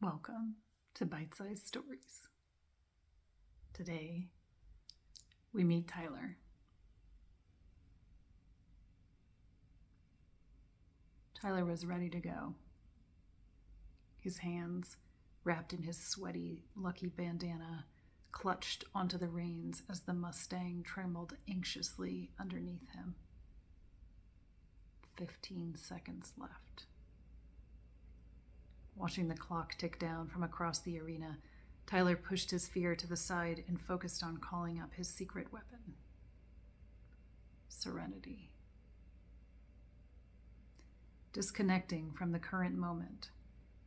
Welcome to Bite-Sized Stories. Today, we meet Tyler. Tyler was ready to go. His hands, wrapped in his sweaty, lucky bandana, clutched onto the reins as the Mustang trembled anxiously underneath him. 15 seconds left. Watching the clock tick down from across the arena, Tyler pushed his fear to the side and focused on calling up his secret weapon. Serenity. Disconnecting from the current moment,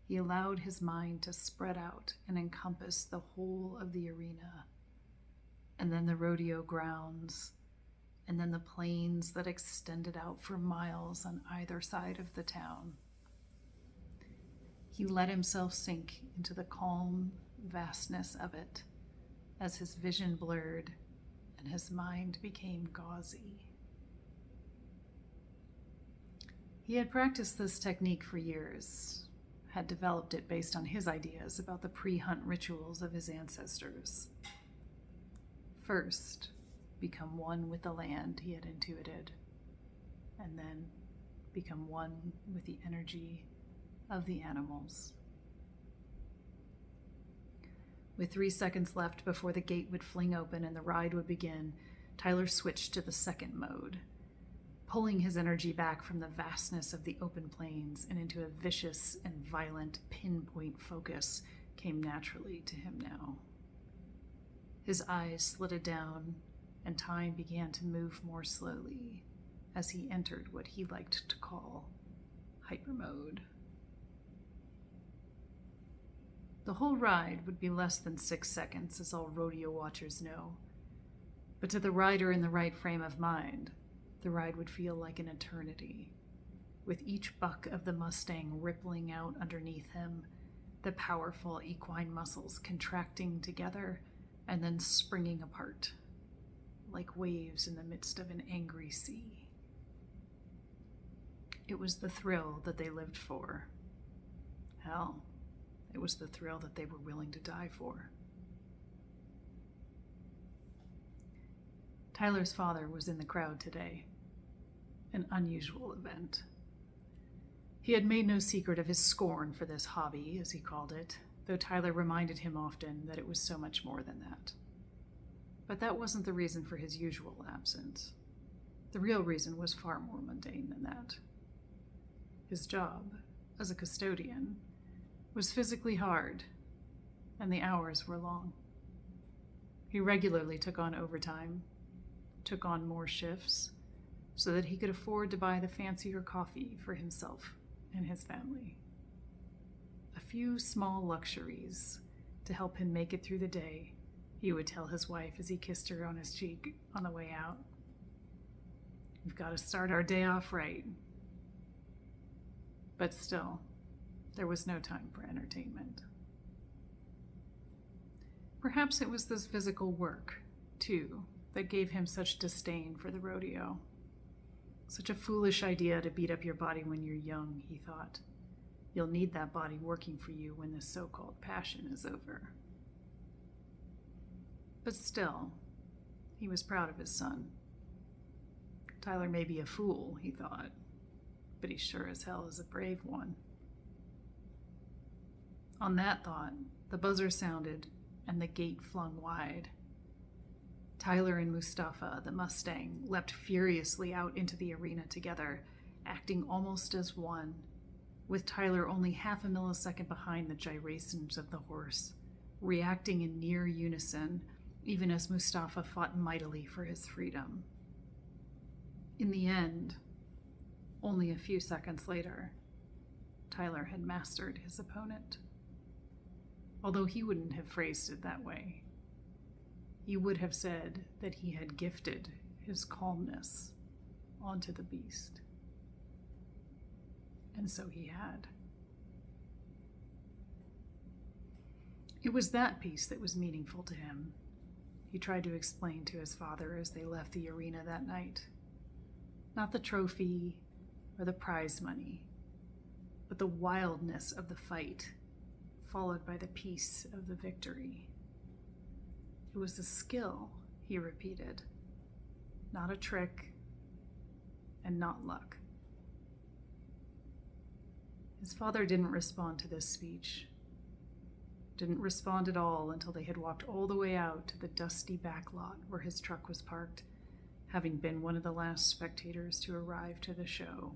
he allowed his mind to spread out and encompass the whole of the arena, and then the rodeo grounds, and then the plains that extended out for miles on either side of the town. He let himself sink into the calm vastness of it as his vision blurred and his mind became gauzy. He had practiced this technique for years, had developed it based on his ideas about the pre-hunt rituals of his ancestors. First, become one with the land he had intuited, and then become one with the energy of the animals. With 3 seconds left before the gate would fling open and the ride would begin, Tyler switched to the second mode, pulling his energy back from the vastness of the open plains and into a vicious and violent pinpoint focus came naturally to him now. His eyes slitted down and time began to move more slowly as he entered what he liked to call hyper mode. The whole ride would be less than 6 seconds, as all rodeo watchers know. But to the rider in the right frame of mind, the ride would feel like an eternity, with each buck of the Mustang rippling out underneath him, the powerful equine muscles contracting together and then springing apart, like waves in the midst of an angry sea. It was the thrill that they lived for. Hell, it was the thrill that they were willing to die for. Tyler's father was in the crowd today, an unusual event. He had made no secret of his scorn for this hobby, as he called it, though Tyler reminded him often that it was so much more than that. But that wasn't the reason for his usual absence. The real reason was far more mundane than that. His job, as a custodian, was physically hard, and the hours were long. He regularly took on overtime, took on more shifts, so that he could afford to buy the fancier coffee for himself and his family. A few small luxuries to help him make it through the day, he would tell his wife as he kissed her on his cheek on the way out. We've got to start our day off right. But still, there was no time for entertainment. Perhaps it was this physical work, too, that gave him such disdain for the rodeo. Such a foolish idea to beat up your body when you're young, he thought. You'll need that body working for you when this so-called passion is over. But still, he was proud of his son. Tyler may be a fool, he thought, but he sure as hell is a brave one. On that thought, the buzzer sounded and the gate flung wide. Tyler and Mustafa, the Mustang, leapt furiously out into the arena together, acting almost as one, with Tyler only half a millisecond behind the gyrations of the horse, reacting in near unison, even as Mustafa fought mightily for his freedom. In the end, only a few seconds later, Tyler had mastered his opponent. Although he wouldn't have phrased it that way. He would have said that he had gifted his calmness onto the beast. And so he had. It was that piece that was meaningful to him, he tried to explain to his father as they left the arena that night. Not the trophy or the prize money, but the wildness of the fight, followed by the peace of the victory. It was a skill, he repeated, not a trick, and not luck. His father didn't respond to this speech. Didn't respond at all until they had walked all the way out to the dusty back lot where his truck was parked, having been one of the last spectators to arrive to the show.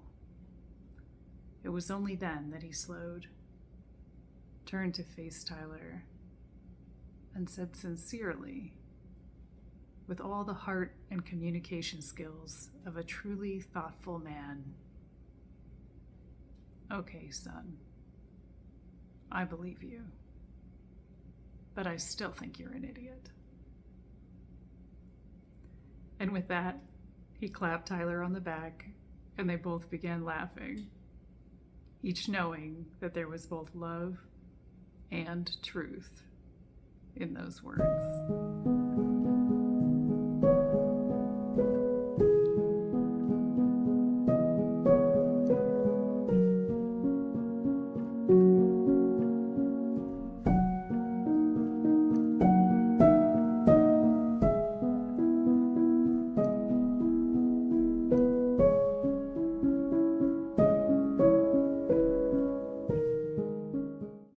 It was only then that he slowed, turned to face Tyler, and said sincerely, with all the heart and communication skills of a truly thoughtful man, "Okay, son, I believe you, but I still think you're an idiot." And with that, he clapped Tyler on the back, and they both began laughing, each knowing that there was both love and truth in those words.